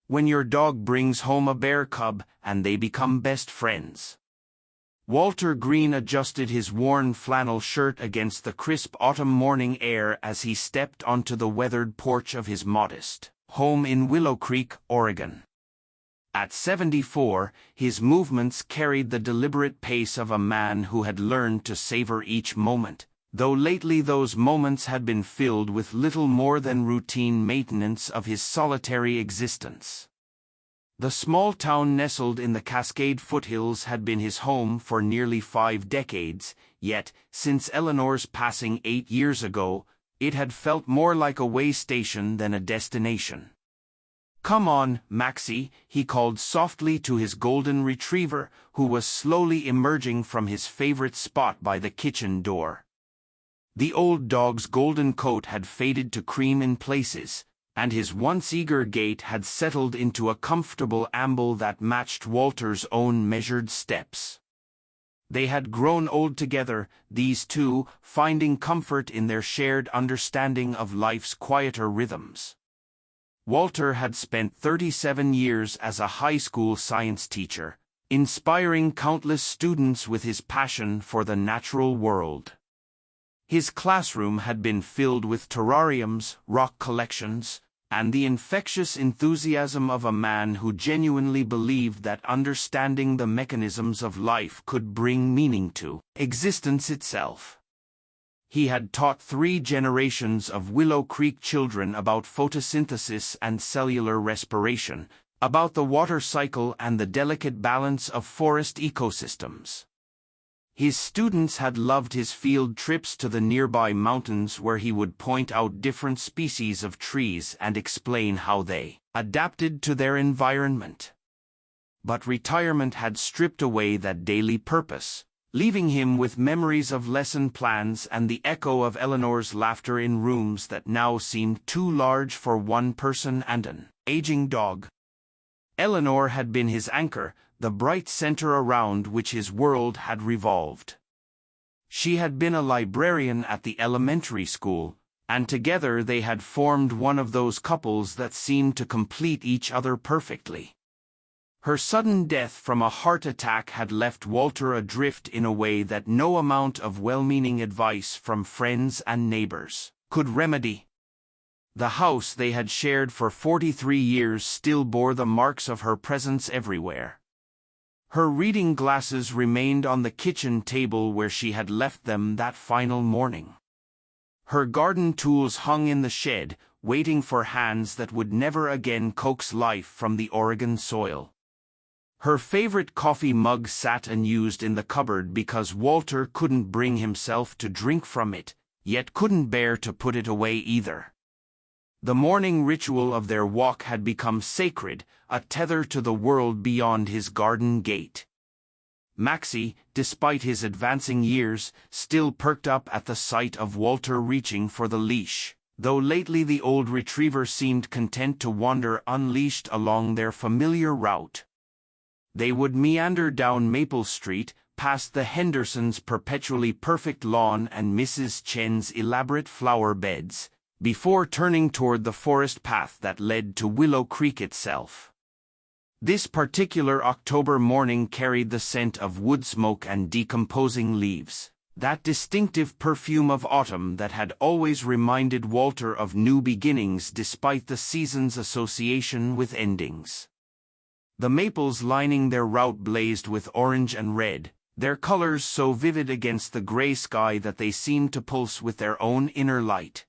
when your dog brings home a bear cub and they become best friends. Walter Green adjusted his worn flannel shirt against the crisp autumn morning air as he stepped onto the weathered porch of his modest home in Willow Creek, Oregon. At 74, his movements carried the deliberate pace of a man who had learned to savor each moment, though lately those moments had been filled with little more than routine maintenance of his solitary existence. The small town nestled in the Cascade foothills had been his home for nearly 5 decades, yet, since Eleanor's passing 8 years ago, it had felt more like a way station than a destination. "Come on, Maxi," he called softly to his golden retriever, who was slowly emerging from his favorite spot by the kitchen door. The old dog's golden coat had faded to cream in places, and his once eager gait had settled into a comfortable amble that matched Walter's own measured steps. They had grown old together, these two, finding comfort in their shared understanding of life's quieter rhythms. Walter had spent 37 years as a high school science teacher, inspiring countless students with his passion for the natural world. His classroom had been filled with terrariums, rock collections, and the infectious enthusiasm of a man who genuinely believed that understanding the mechanisms of life could bring meaning to existence itself. He had taught 3 generations of Willow Creek children about photosynthesis and cellular respiration, about the water cycle and the delicate balance of forest ecosystems. His students had loved his field trips to the nearby mountains where he would point out different species of trees and explain how they adapted to their environment. But retirement had stripped away that daily purpose, leaving him with memories of lesson plans and the echo of Eleanor's laughter in rooms that now seemed too large for one person and an aging dog. Eleanor had been his anchor, the bright center around which his world had revolved. She had been a librarian at the elementary school, and together they had formed one of those couples that seemed to complete each other perfectly. Her sudden death from a heart attack had left Walter adrift in a way that no amount of well-meaning advice from friends and neighbors could remedy. The house they had shared for 43 years still bore the marks of her presence everywhere. Her reading glasses remained on the kitchen table where she had left them that final morning. Her garden tools hung in the shed, waiting for hands that would never again coax life from the Oregon soil. Her favorite coffee mug sat unused in the cupboard because Walter couldn't bring himself to drink from it, yet couldn't bear to put it away either. The morning ritual of their walk had become sacred, a tether to the world beyond his garden gate. Maxi, despite his advancing years, still perked up at the sight of Walter reaching for the leash, though lately the old retriever seemed content to wander unleashed along their familiar route. They would meander down Maple Street, past the Hendersons' perpetually perfect lawn and Mrs. Chen's elaborate flower beds, before turning toward the forest path that led to Willow Creek itself. This particular October morning carried the scent of wood smoke and decomposing leaves, that distinctive perfume of autumn that had always reminded Walter of new beginnings despite the season's association with endings. The maples lining their route blazed with orange and red, their colors so vivid against the gray sky that they seemed to pulse with their own inner light.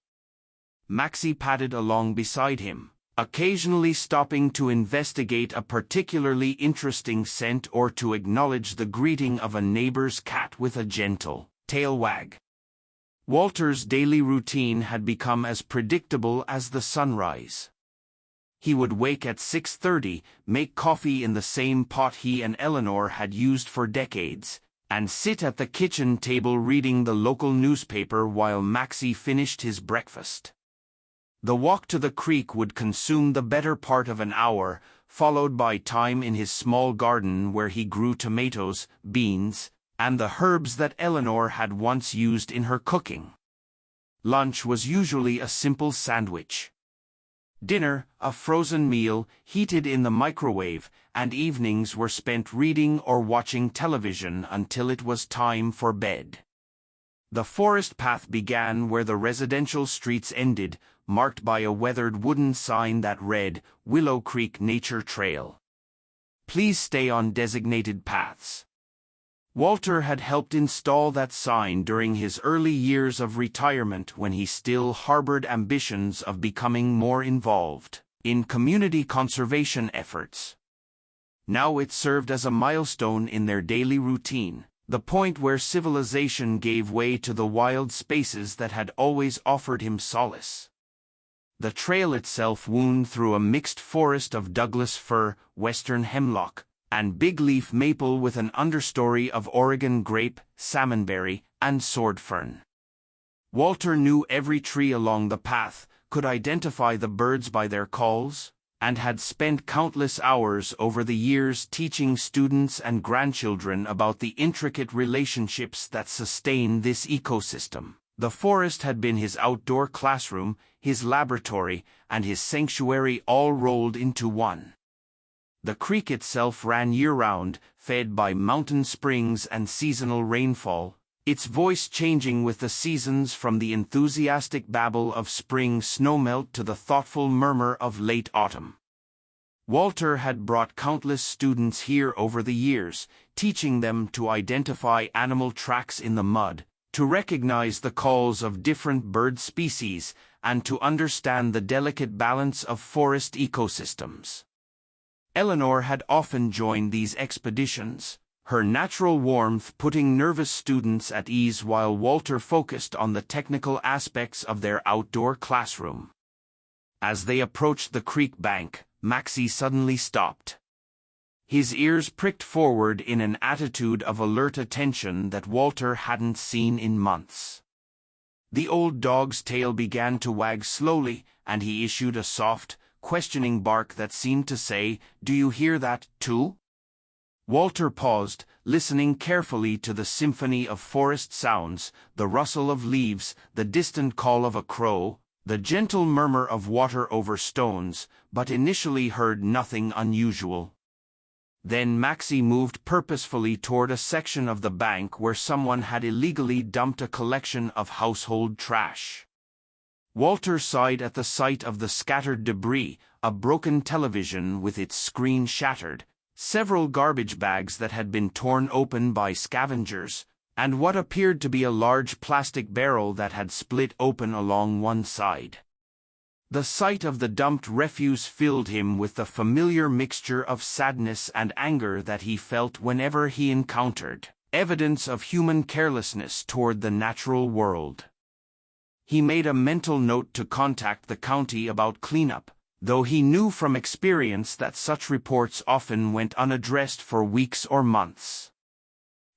Maxi padded along beside him, occasionally stopping to investigate a particularly interesting scent or to acknowledge the greeting of a neighbor's cat with a gentle tail wag. Walter's daily routine had become as predictable as the sunrise. He would wake at 6:30, make coffee in the same pot he and Eleanor had used for decades, and sit at the kitchen table reading the local newspaper while Maxi finished his breakfast. The walk to the creek would consume the better part of an hour, followed by time in his small garden where he grew tomatoes, beans, and the herbs that Eleanor had once used in her cooking. Lunch was usually a simple sandwich. Dinner, a frozen meal, heated in the microwave, and evenings were spent reading or watching television until it was time for bed. The forest path began where the residential streets ended, marked by a weathered wooden sign that read, Willow Creek Nature Trail. Please stay on designated paths. Walter had helped install that sign during his early years of retirement when he still harbored ambitions of becoming more involved in community conservation efforts. Now it served as a milestone in their daily routine, the point where civilization gave way to the wild spaces that had always offered him solace. The trail itself wound through a mixed forest of Douglas fir, western hemlock, and big-leaf maple with an understory of Oregon grape, salmonberry, and sword fern. Walter knew every tree along the path, could identify the birds by their calls, and had spent countless hours over the years teaching students and grandchildren about the intricate relationships that sustain this ecosystem. The forest had been his outdoor classroom, his laboratory, and his sanctuary all rolled into one. The creek itself ran year-round, fed by mountain springs and seasonal rainfall, its voice changing with the seasons from the enthusiastic babble of spring snowmelt to the thoughtful murmur of late autumn. Walter had brought countless students here over the years, teaching them to identify animal tracks in the mud, to recognize the calls of different bird species, and to understand the delicate balance of forest ecosystems. Eleanor had often joined these expeditions, her natural warmth putting nervous students at ease while Walter focused on the technical aspects of their outdoor classroom. As they approached the creek bank, Maxi suddenly stopped. His ears pricked forward in an attitude of alert attention that Walter hadn't seen in months. The old dog's tail began to wag slowly, and he issued a soft, questioning bark that seemed to say, "Do you hear that, too?" Walter paused, listening carefully to the symphony of forest sounds, the rustle of leaves, the distant call of a crow, the gentle murmur of water over stones, but initially heard nothing unusual. Then Maxi moved purposefully toward a section of the bank where someone had illegally dumped a collection of household trash. Walter sighed at the sight of the scattered debris, a broken television with its screen shattered, several garbage bags that had been torn open by scavengers, and what appeared to be a large plastic barrel that had split open along one side. The sight of the dumped refuse filled him with the familiar mixture of sadness and anger that he felt whenever he encountered evidence of human carelessness toward the natural world. He made a mental note to contact the county about cleanup, though he knew from experience that such reports often went unaddressed for weeks or months.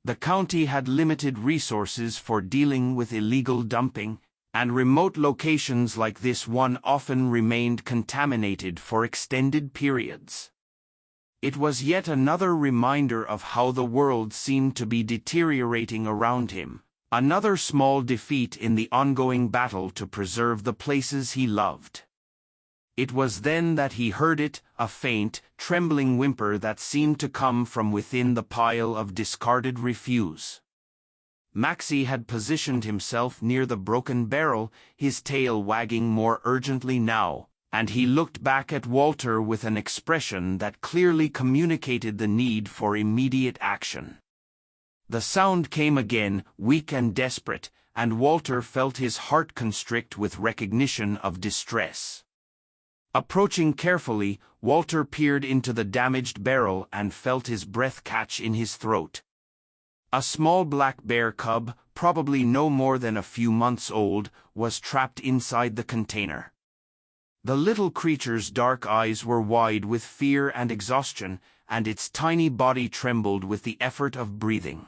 The county had limited resources for dealing with illegal dumping, and remote locations like this one often remained contaminated for extended periods. It was yet another reminder of how the world seemed to be deteriorating around him, another small defeat in the ongoing battle to preserve the places he loved. It was then that he heard it, a faint, trembling whimper that seemed to come from within the pile of discarded refuse. Maxi had positioned himself near the broken barrel, his tail wagging more urgently now, and he looked back at Walter with an expression that clearly communicated the need for immediate action. The sound came again, weak and desperate, and Walter felt his heart constrict with recognition of distress. Approaching carefully, Walter peered into the damaged barrel and felt his breath catch in his throat. A small black bear cub, probably no more than a few months old, was trapped inside the container. The little creature's dark eyes were wide with fear and exhaustion, and its tiny body trembled with the effort of breathing.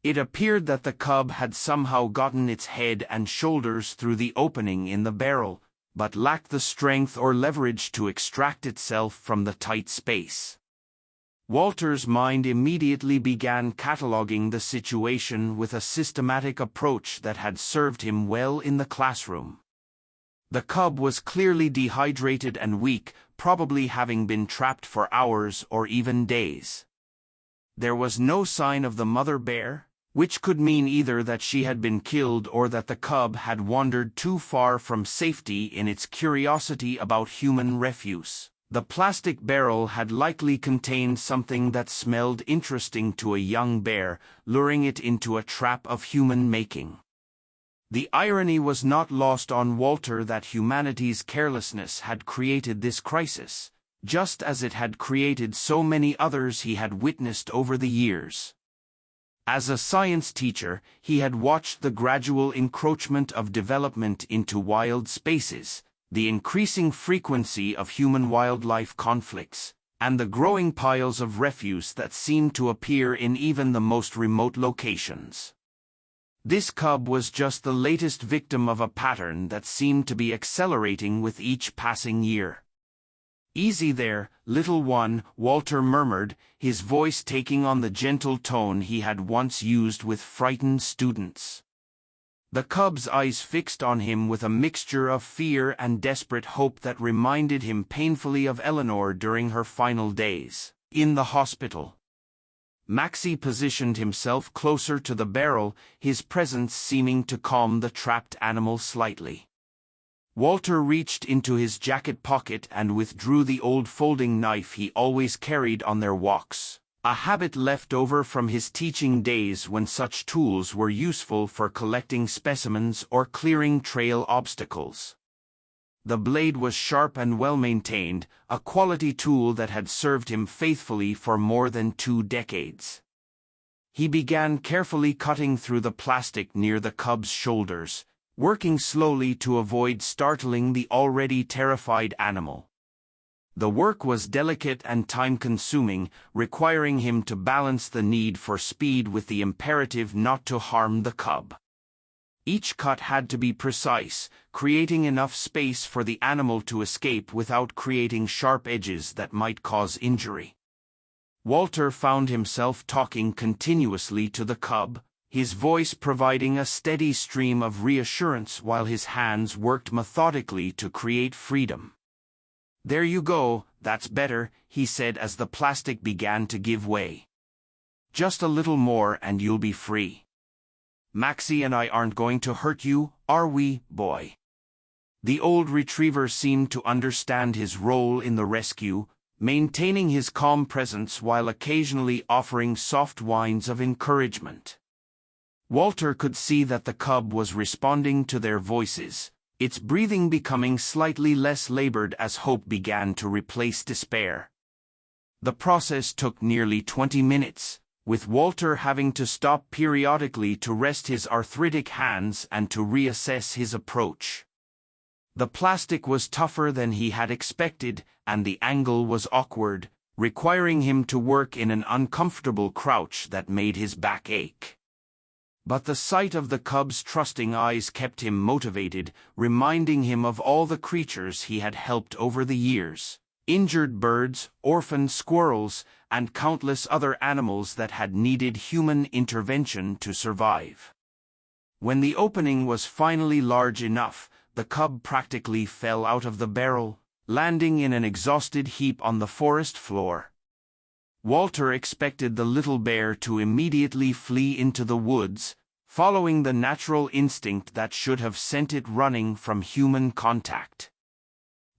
It appeared that the cub had somehow gotten its head and shoulders through the opening in the barrel, but lacked the strength or leverage to extract itself from the tight space. Walter's mind immediately began cataloging the situation with a systematic approach that had served him well in the classroom. The cub was clearly dehydrated and weak, probably having been trapped for hours or even days. There was no sign of the mother bear, which could mean either that she had been killed or that the cub had wandered too far from safety in its curiosity about human refuse. The plastic barrel had likely contained something that smelled interesting to a young bear, luring it into a trap of human making. The irony was not lost on Walter that humanity's carelessness had created this crisis, just as it had created so many others he had witnessed over the years. As a science teacher, he had watched the gradual encroachment of development into wild spaces, the increasing frequency of human-wildlife conflicts, and the growing piles of refuse that seemed to appear in even the most remote locations. This cub was just the latest victim of a pattern that seemed to be accelerating with each passing year. "Easy there, little one," Walter murmured, his voice taking on the gentle tone he had once used with frightened students. The cub's eyes fixed on him with a mixture of fear and desperate hope that reminded him painfully of Eleanor during her final days in the hospital. Maxi positioned himself closer to the barrel, his presence seeming to calm the trapped animal slightly. Walter reached into his jacket pocket and withdrew the old folding knife he always carried on their walks, a habit left over from his teaching days when such tools were useful for collecting specimens or clearing trail obstacles. The blade was sharp and well-maintained, a quality tool that had served him faithfully for more than 2 decades. He began carefully cutting through the plastic near the cub's shoulders, working slowly to avoid startling the already terrified animal. The work was delicate and time-consuming, requiring him to balance the need for speed with the imperative not to harm the cub. Each cut had to be precise, creating enough space for the animal to escape without creating sharp edges that might cause injury. Walter found himself talking continuously to the cub, his voice providing a steady stream of reassurance while his hands worked methodically to create freedom. "There you go, that's better," he said as the plastic began to give way. "Just a little more and you'll be free. Maxi and I aren't going to hurt you, are we, boy?" The old retriever seemed to understand his role in the rescue, maintaining his calm presence while occasionally offering soft whines of encouragement. Walter could see that the cub was responding to their voices, its breathing becoming slightly less labored as hope began to replace despair. The process took nearly 20 minutes, with Walter having to stop periodically to rest his arthritic hands and to reassess his approach. The plastic was tougher than he had expected, and the angle was awkward, requiring him to work in an uncomfortable crouch that made his back ache. But the sight of the cub's trusting eyes kept him motivated, reminding him of all the creatures he had helped over the years, injured birds, orphaned squirrels, and countless other animals that had needed human intervention to survive. When the opening was finally large enough, the cub practically fell out of the barrel, landing in an exhausted heap on the forest floor. Walter expected the little bear to immediately flee into the woods, following the natural instinct that should have sent it running from human contact.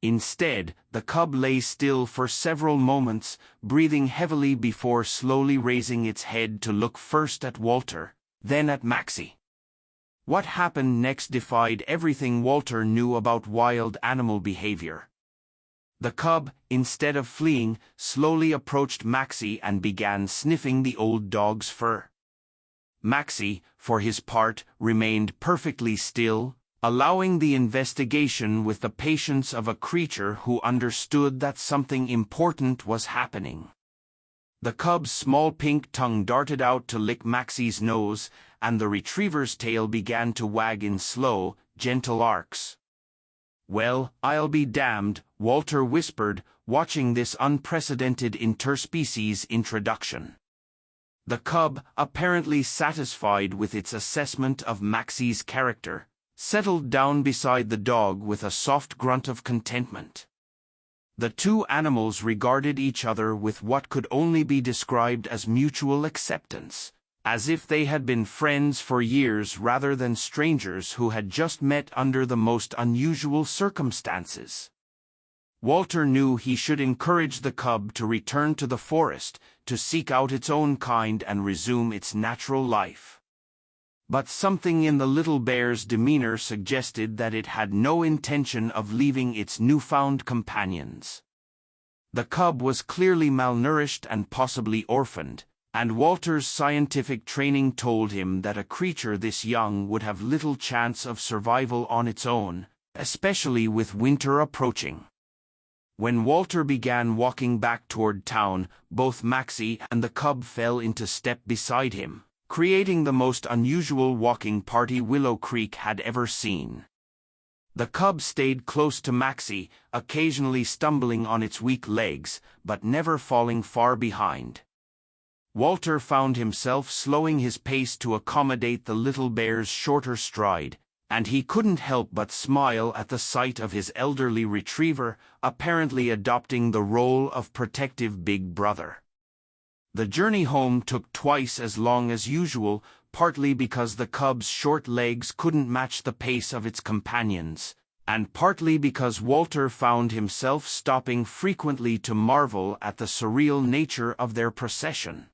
Instead, the cub lay still for several moments, breathing heavily before slowly raising its head to look first at Walter, then at Maxi. What happened next defied everything Walter knew about wild animal behavior. The cub, instead of fleeing, slowly approached Maxi and began sniffing the old dog's fur. Maxi, for his part, remained perfectly still, allowing the investigation with the patience of a creature who understood that something important was happening. The cub's small pink tongue darted out to lick Maxi's nose, and the retriever's tail began to wag in slow, gentle arcs. "Well, I'll be damned," Walter whispered, watching this unprecedented interspecies introduction. The cub, apparently satisfied with its assessment of Maxi's character, settled down beside the dog with a soft grunt of contentment. The two animals regarded each other with what could only be described as mutual acceptance, as if they had been friends for years rather than strangers who had just met under the most unusual circumstances. Walter knew he should encourage the cub to return to the forest, to seek out its own kind and resume its natural life. But something in the little bear's demeanor suggested that it had no intention of leaving its newfound companions. The cub was clearly malnourished and possibly orphaned, and Walter's scientific training told him that a creature this young would have little chance of survival on its own, especially with winter approaching. When Walter began walking back toward town, both Maxi and the cub fell into step beside him, creating the most unusual walking party Willow Creek had ever seen. The cub stayed close to Maxi, occasionally stumbling on its weak legs, but never falling far behind. Walter found himself slowing his pace to accommodate the little bear's shorter stride, and he couldn't help but smile at the sight of his elderly retriever, apparently adopting the role of protective big brother. The journey home took twice as long as usual, partly because the cub's short legs couldn't match the pace of its companions, and partly because Walter found himself stopping frequently to marvel at the surreal nature of their procession.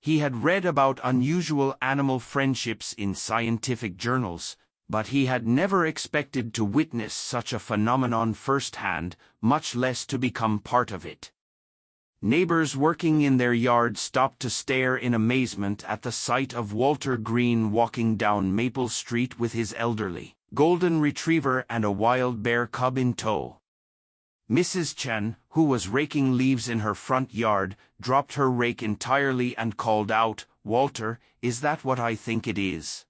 He had read about unusual animal friendships in scientific journals, but he had never expected to witness such a phenomenon firsthand, much less to become part of it. Neighbors working in their yard stopped to stare in amazement at the sight of Walter Green walking down Maple Street with his elderly golden retriever and a wild bear cub in tow. Mrs. Chen, who was raking leaves in her front yard, dropped her rake entirely and called out, "Walter, is that what I think it is?"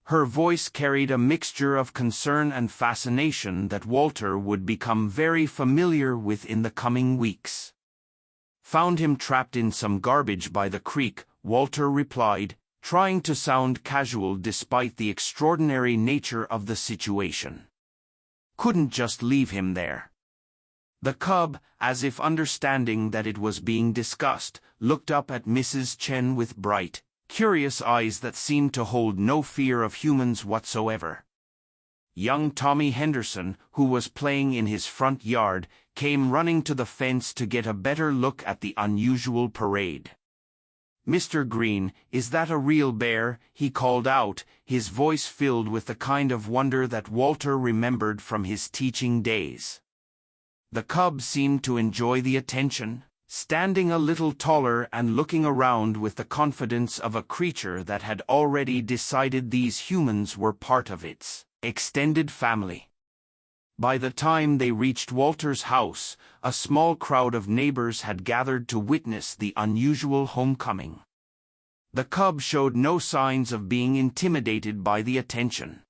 Her voice carried a mixture of concern and fascination that Walter would become very familiar with in the coming weeks. "Found him trapped in some garbage by the creek," Walter replied, trying to sound casual despite the extraordinary nature of the situation. "Couldn't just leave him there." The cub, as if understanding that it was being discussed, looked up at Mrs. Chen with bright, curious eyes that seemed to hold no fear of humans whatsoever. Young Tommy Henderson, who was playing in his front yard, came running to the fence to get a better look at the unusual parade. "Mr. Green, is that a real bear?" he called out, his voice filled with the kind of wonder that Walter remembered from his teaching days. The cub seemed to enjoy the attention, standing a little taller and looking around with the confidence of a creature that had already decided these humans were part of its extended family. By the time they reached Walter's house, a small crowd of neighbors had gathered to witness the unusual homecoming. The cub showed no signs of being intimidated by the attention.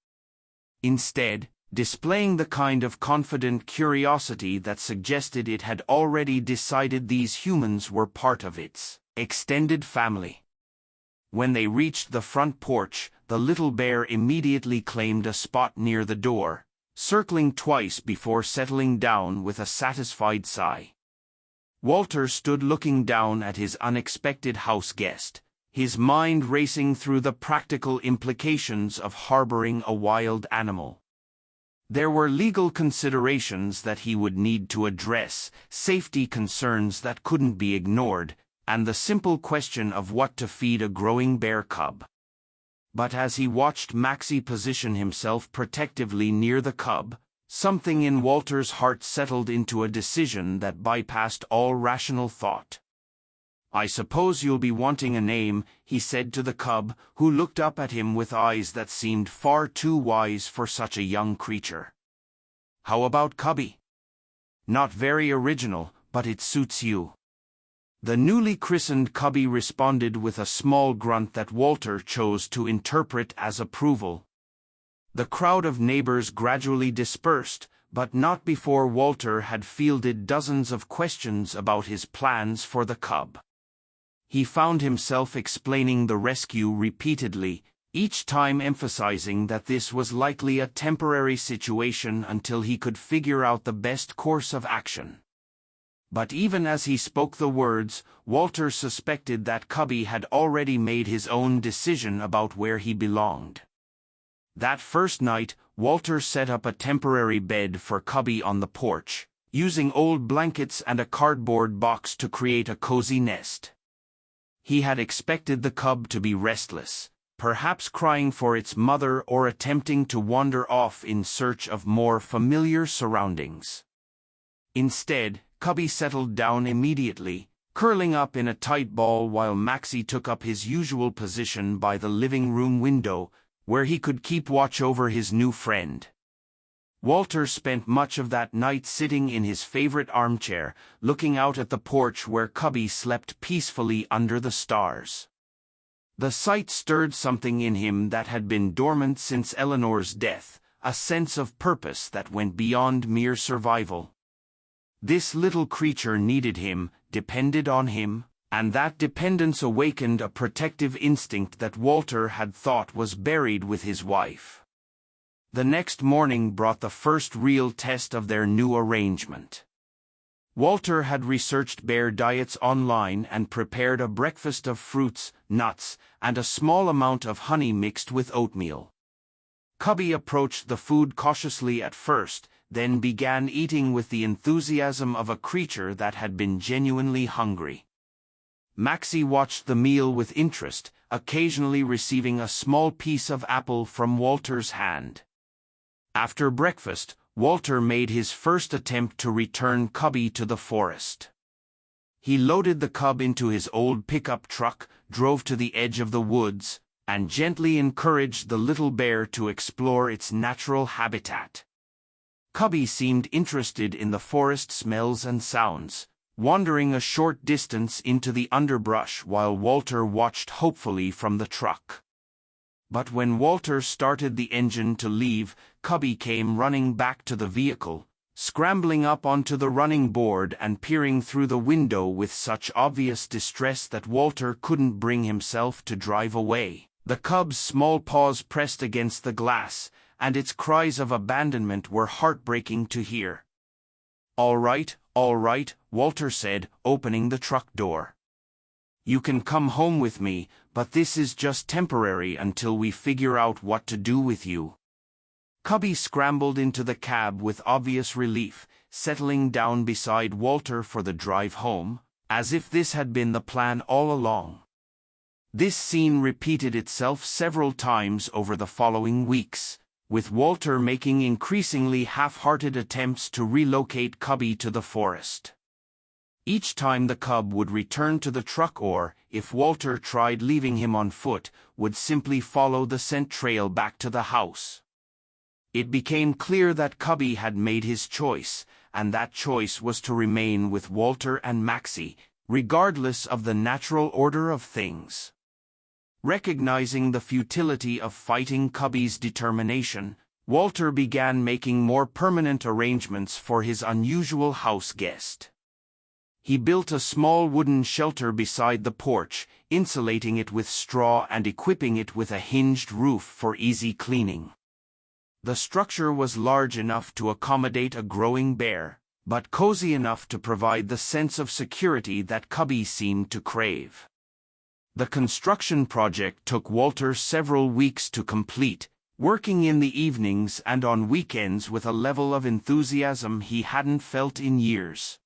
Instead, displaying the kind of confident curiosity that suggested it had already decided these humans were part of its extended family. When they reached the front porch, the little bear immediately claimed a spot near the door, circling twice before settling down with a satisfied sigh. Walter stood looking down at his unexpected house guest, his mind racing through the practical implications of harboring a wild animal. There were legal considerations that he would need to address, safety concerns that couldn't be ignored, and the simple question of what to feed a growing bear cub. But as he watched Maxi position himself protectively near the cub, something in Walter's heart settled into a decision that bypassed all rational thought. "I suppose you'll be wanting a name," he said to the cub, who looked up at him with eyes that seemed far too wise for such a young creature. "How about Cubby?" "Not very original, but it suits you." The newly christened Cubby responded with a small grunt that Walter chose to interpret as approval. The crowd of neighbors gradually dispersed, but not before Walter had fielded dozens of questions about his plans for the cub. He found himself explaining the rescue repeatedly, each time emphasizing that this was likely a temporary situation until he could figure out the best course of action. But even as he spoke the words, Walter suspected that Cubby had already made his own decision about where he belonged. That first night, Walter set up a temporary bed for Cubby on the porch, using old blankets and a cardboard box to create a cozy nest. He had expected the cub to be restless, perhaps crying for its mother or attempting to wander off in search of more familiar surroundings. Instead, Cubby settled down immediately, curling up in a tight ball while Maxi took up his usual position by the living room window, where he could keep watch over his new friend. Walter spent much of that night sitting in his favorite armchair, looking out at the porch where Cubby slept peacefully under the stars. The sight stirred something in him that had been dormant since Eleanor's death, a sense of purpose that went beyond mere survival. This little creature needed him, depended on him, and that dependence awakened a protective instinct that Walter had thought was buried with his wife. The next morning brought the first real test of their new arrangement. Walter had researched bear diets online and prepared a breakfast of fruits, nuts, and a small amount of honey mixed with oatmeal. Cubby approached the food cautiously at first, then began eating with the enthusiasm of a creature that had been genuinely hungry. Maxi watched the meal with interest, occasionally receiving a small piece of apple from Walter's hand. After breakfast, Walter made his first attempt to return Cubby to the forest. He loaded the cub into his old pickup truck, drove to the edge of the woods, and gently encouraged the little bear to explore its natural habitat. Cubby seemed interested in the forest smells and sounds, wandering a short distance into the underbrush while Walter watched hopefully from the truck. But when Walter started the engine to leave, Cubby came running back to the vehicle, scrambling up onto the running board and peering through the window with such obvious distress that Walter couldn't bring himself to drive away. The cub's small paws pressed against the glass, and its cries of abandonment were heartbreaking to hear. All right, Walter said, opening the truck door. You can come home with me, but this is just temporary until we figure out what to do with you." Cubby scrambled into the cab with obvious relief, settling down beside Walter for the drive home, as if this had been the plan all along. This scene repeated itself several times over the following weeks, with Walter making increasingly half-hearted attempts to relocate Cubby to the forest. Each time the cub would return to the truck or, if Walter tried leaving him on foot, would simply follow the scent trail back to the house. It became clear that Cubby had made his choice, and that choice was to remain with Walter and Maxi, regardless of the natural order of things. Recognizing the futility of fighting Cubby's determination, Walter began making more permanent arrangements for his unusual house guest. He built a small wooden shelter beside the porch, insulating it with straw and equipping it with a hinged roof for easy cleaning. The structure was large enough to accommodate a growing bear, but cozy enough to provide the sense of security that Cubby seemed to crave. The construction project took Walter several weeks to complete, working in the evenings and on weekends with a level of enthusiasm he hadn't felt in years.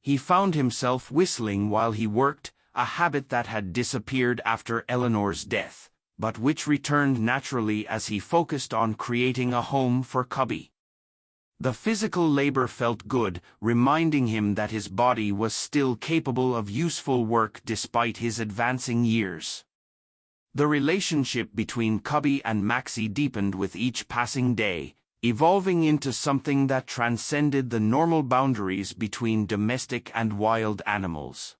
He found himself whistling while he worked, a habit that had disappeared after Eleanor's death, but which returned naturally as he focused on creating a home for Cubby. The physical labor felt good, reminding him that his body was still capable of useful work despite his advancing years. The relationship between Cubby and Maxi deepened with each passing day, evolving into something that transcended the normal boundaries between domestic and wild animals.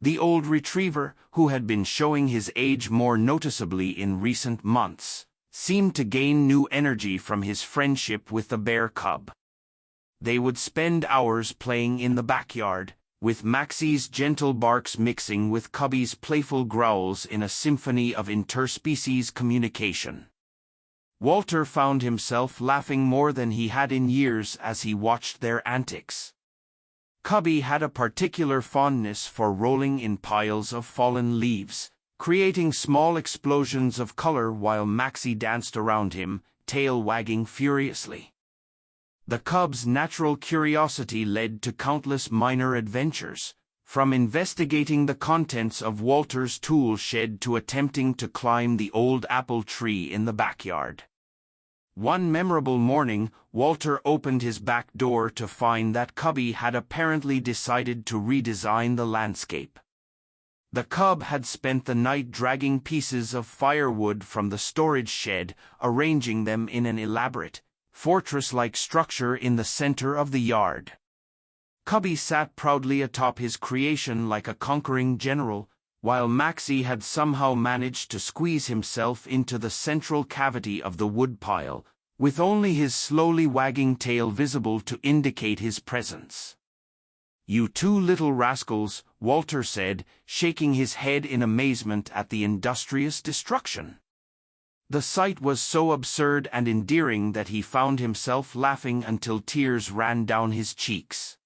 The old retriever, who had been showing his age more noticeably in recent months, seemed to gain new energy from his friendship with the bear cub. They would spend hours playing in the backyard, with Maxi's gentle barks mixing with Cubby's playful growls in a symphony of interspecies communication. Walter found himself laughing more than he had in years as he watched their antics. Cubby had a particular fondness for rolling in piles of fallen leaves, creating small explosions of color while Maxi danced around him, tail wagging furiously. The cub's natural curiosity led to countless minor adventures, from investigating the contents of Walter's tool shed to attempting to climb the old apple tree in the backyard. One memorable morning, Walter opened his back door to find that Cubby had apparently decided to redesign the landscape. The cub had spent the night dragging pieces of firewood from the storage shed, arranging them in an elaborate, fortress-like structure in the center of the yard. Cubby sat proudly atop his creation like a conquering general, while Maxi had somehow managed to squeeze himself into the central cavity of the woodpile, with only his slowly wagging tail visible to indicate his presence. "You two little rascals," Walter said, shaking his head in amazement at the industrious destruction. The sight was so absurd and endearing that he found himself laughing until tears ran down his cheeks.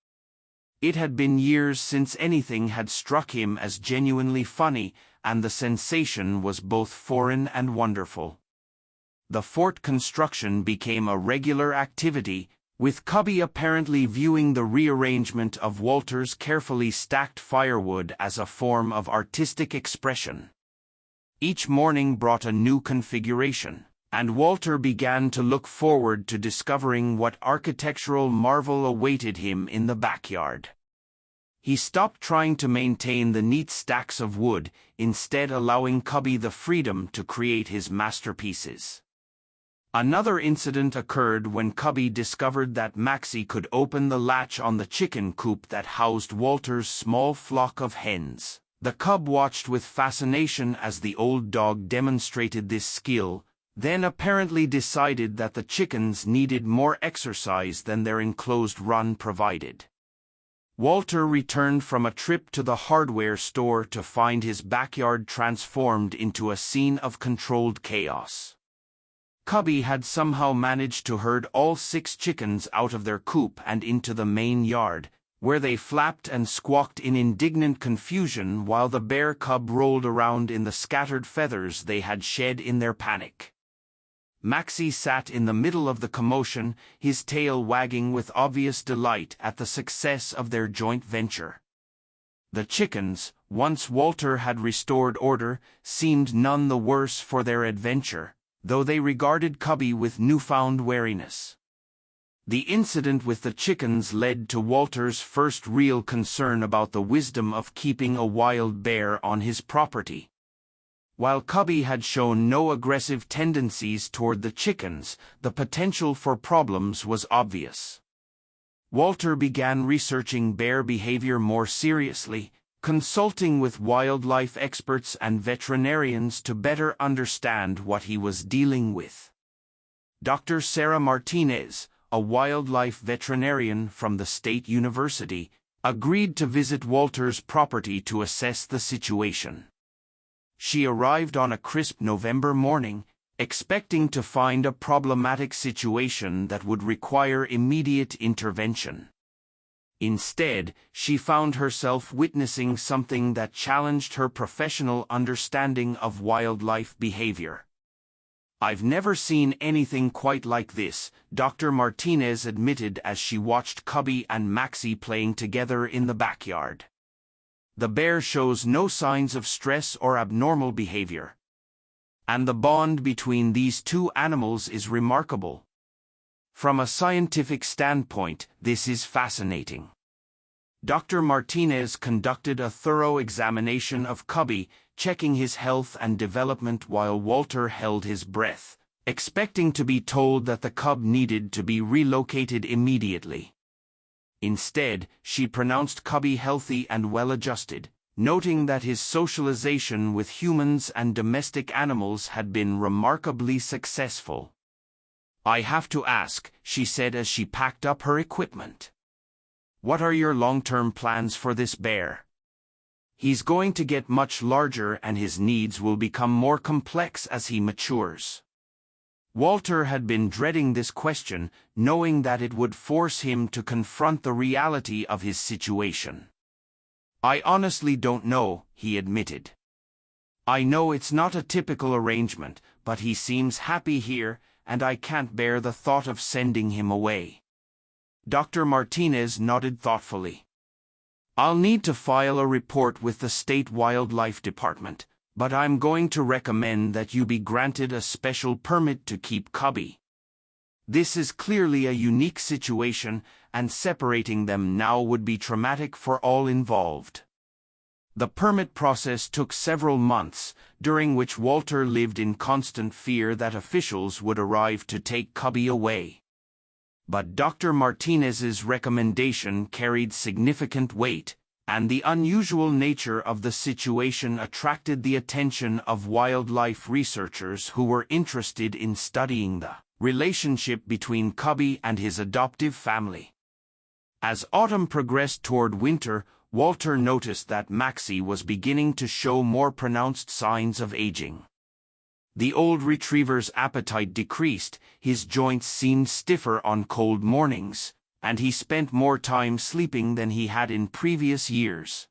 It had been years since anything had struck him as genuinely funny, and the sensation was both foreign and wonderful. The fort construction became a regular activity, with Cubby apparently viewing the rearrangement of Walter's carefully stacked firewood as a form of artistic expression. Each morning brought a new configuration, and Walter began to look forward to discovering what architectural marvel awaited him in the backyard. He stopped trying to maintain the neat stacks of wood, instead allowing Cubby the freedom to create his masterpieces. Another incident occurred when Cubby discovered that Maxi could open the latch on the chicken coop that housed Walter's small flock of hens. The cub watched with fascination as the old dog demonstrated this skill, then apparently decided that the chickens needed more exercise than their enclosed run provided. Walter returned from a trip to the hardware store to find his backyard transformed into a scene of controlled chaos. Cubby had somehow managed to herd all 6 chickens out of their coop and into the main yard, where they flapped and squawked in indignant confusion while the bear cub rolled around in the scattered feathers they had shed in their panic. Maxi sat in the middle of the commotion, his tail wagging with obvious delight at the success of their joint venture. The chickens, once Walter had restored order, seemed none the worse for their adventure, though they regarded Cubby with newfound wariness. The incident with the chickens led to Walter's first real concern about the wisdom of keeping a wild bear on his property. While Cubby had shown no aggressive tendencies toward the chickens, the potential for problems was obvious. Walter began researching bear behavior more seriously, consulting with wildlife experts and veterinarians to better understand what he was dealing with. Dr. Sarah Martinez, a wildlife veterinarian from the State University, agreed to visit Walter's property to assess the situation. She arrived on a crisp November morning, expecting to find a problematic situation that would require immediate intervention. Instead, she found herself witnessing something that challenged her professional understanding of wildlife behavior. "I've never seen anything quite like this," Dr. Martinez admitted as she watched Cubby and Maxi playing together in the backyard. "The bear shows no signs of stress or abnormal behavior. And the bond between these two animals is remarkable. From a scientific standpoint, this is fascinating." Dr. Martinez conducted a thorough examination of Cubby, checking his health and development while Walter held his breath, expecting to be told that the cub needed to be relocated immediately. Instead, she pronounced Cubby healthy and well-adjusted, noting that his socialization with humans and domestic animals had been remarkably successful. "I have to ask," she said as she packed up her equipment. What are your long-term plans for this bear? He's going to get much larger and his needs will become more complex as he matures. Walter had been dreading this question, knowing that it would force him to confront the reality of his situation. I honestly don't know, he admitted. I know it's not a typical arrangement, but he seems happy here, and I can't bear the thought of sending him away. Dr. Martinez nodded thoughtfully. I'll need to file a report with the State Wildlife Department, but I'm going to recommend that you be granted a special permit to keep Cubby. This is clearly a unique situation, and separating them now would be traumatic for all involved. The permit process took several months, during which Walter lived in constant fear that officials would arrive to take Cubby away. But Dr. Martinez's recommendation carried significant weight, and the unusual nature of the situation attracted the attention of wildlife researchers who were interested in studying the relationship between Cubby and his adoptive family. As autumn progressed toward winter, Walter noticed that Maxi was beginning to show more pronounced signs of aging. The old retriever's appetite decreased, his joints seemed stiffer on cold mornings, and he spent more time sleeping than he had in previous years.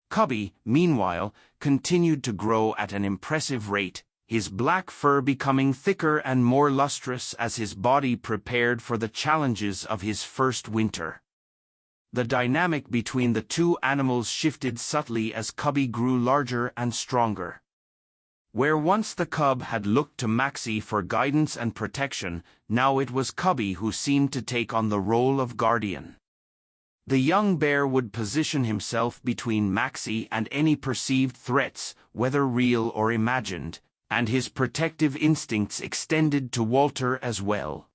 Cubby, meanwhile, continued to grow at an impressive rate, his black fur becoming thicker and more lustrous as his body prepared for the challenges of his first winter. The dynamic between the two animals shifted subtly as Cubby grew larger and stronger. Where once the cub had looked to Maxi for guidance and protection, now it was Cubby who seemed to take on the role of guardian. The young bear would position himself between Maxi and any perceived threats, whether real or imagined, and his protective instincts extended to Walter as well.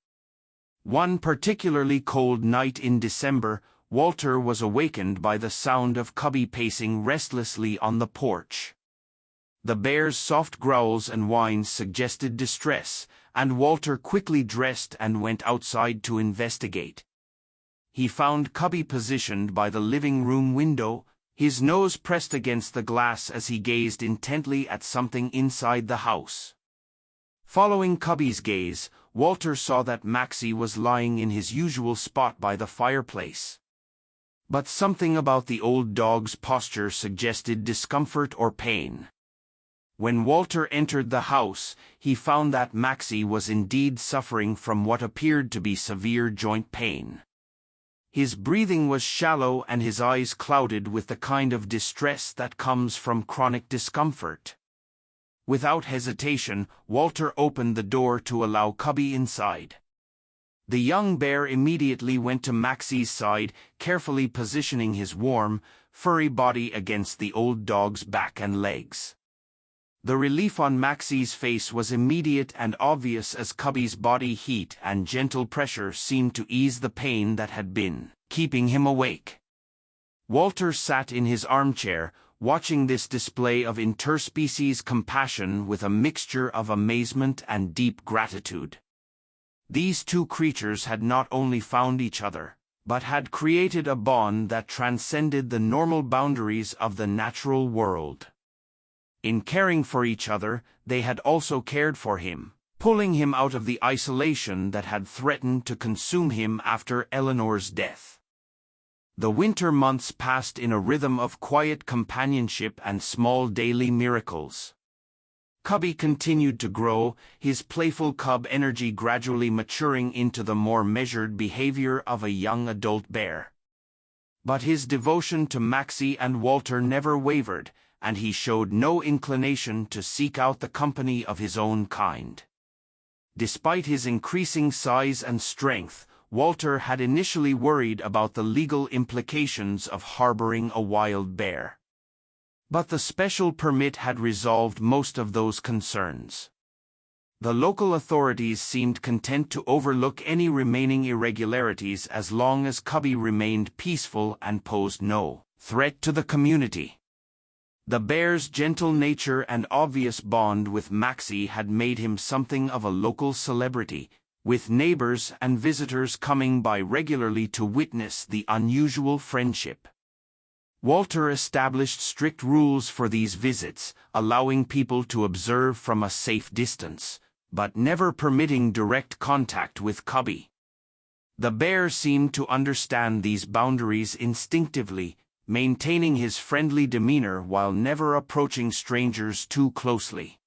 One particularly cold night in December, Walter was awakened by the sound of Cubby pacing restlessly on the porch. The bear's soft growls and whines suggested distress, and Walter quickly dressed and went outside to investigate. He found Cubby positioned by the living room window, his nose pressed against the glass as he gazed intently at something inside the house. Following Cubby's gaze, Walter saw that Maxi was lying in his usual spot by the fireplace. But something about the old dog's posture suggested discomfort or pain. When Walter entered the house, he found that Maxi was indeed suffering from what appeared to be severe joint pain. His breathing was shallow and his eyes clouded with the kind of distress that comes from chronic discomfort. Without hesitation, Walter opened the door to allow Cubby inside. The young bear immediately went to Maxi's side, carefully positioning his warm, furry body against the old dog's back and legs. The relief on Maxi's face was immediate and obvious as Cubby's body heat and gentle pressure seemed to ease the pain that had been keeping him awake. Walter sat in his armchair, watching this display of interspecies compassion with a mixture of amazement and deep gratitude. These two creatures had not only found each other, but had created a bond that transcended the normal boundaries of the natural world. In caring for each other, they had also cared for him, pulling him out of the isolation that had threatened to consume him after Eleanor's death. The winter months passed in a rhythm of quiet companionship and small daily miracles. Cubby continued to grow, his playful cub energy gradually maturing into the more measured behavior of a young adult bear. But his devotion to Maxi and Walter never wavered, and he showed no inclination to seek out the company of his own kind. Despite his increasing size and strength, Walter had initially worried about the legal implications of harboring a wild bear. But the special permit had resolved most of those concerns. The local authorities seemed content to overlook any remaining irregularities as long as Cubby remained peaceful and posed no threat to the community. The bear's gentle nature and obvious bond with Maxi had made him something of a local celebrity, with neighbors and visitors coming by regularly to witness the unusual friendship. Walter established strict rules for these visits, allowing people to observe from a safe distance, but never permitting direct contact with Cubby. The bear seemed to understand these boundaries instinctively, maintaining his friendly demeanor while never approaching strangers too closely.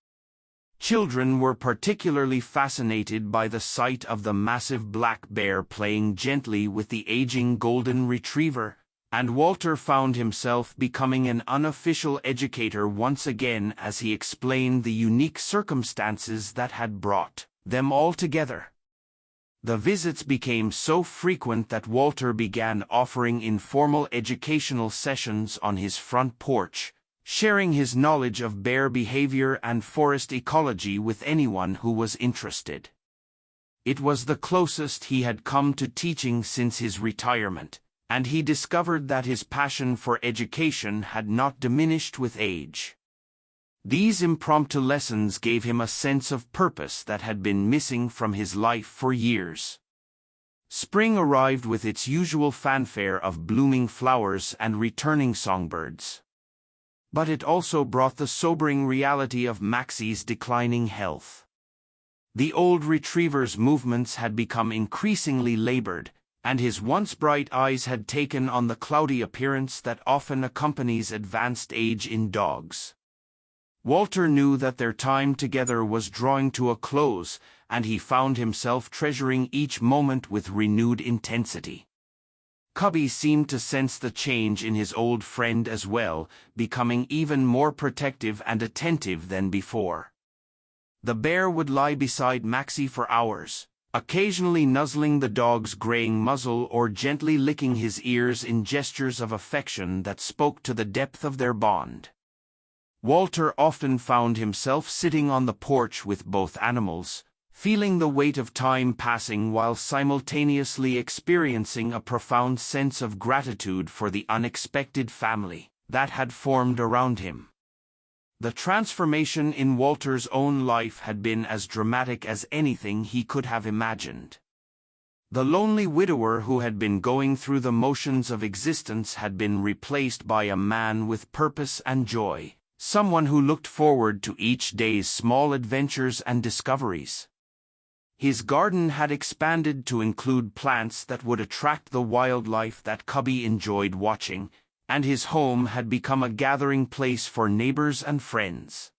Children were particularly fascinated by the sight of the massive black bear playing gently with the aging golden retriever, and Walter found himself becoming an unofficial educator once again as he explained the unique circumstances that had brought them all together. The visits became so frequent that Walter began offering informal educational sessions on his front porch, sharing his knowledge of bear behavior and forest ecology with anyone who was interested. It was the closest he had come to teaching since his retirement, and he discovered that his passion for education had not diminished with age. These impromptu lessons gave him a sense of purpose that had been missing from his life for years. Spring arrived with its usual fanfare of blooming flowers and returning songbirds. But it also brought the sobering reality of Maxi's declining health. The old retriever's movements had become increasingly labored, and his once bright eyes had taken on the cloudy appearance that often accompanies advanced age in dogs. Walter knew that their time together was drawing to a close, and he found himself treasuring each moment with renewed intensity. Cubby seemed to sense the change in his old friend as well, becoming even more protective and attentive than before. The bear would lie beside Maxi for hours, occasionally nuzzling the dog's graying muzzle or gently licking his ears in gestures of affection that spoke to the depth of their bond. Walter often found himself sitting on the porch with both animals, feeling the weight of time passing while simultaneously experiencing a profound sense of gratitude for the unexpected family that had formed around him. The transformation in Walter's own life had been as dramatic as anything he could have imagined. The lonely widower who had been going through the motions of existence had been replaced by a man with purpose and joy, someone who looked forward to each day's small adventures and discoveries. His garden had expanded to include plants that would attract the wildlife that Cubby enjoyed watching, and his home had become a gathering place for neighbors and friends.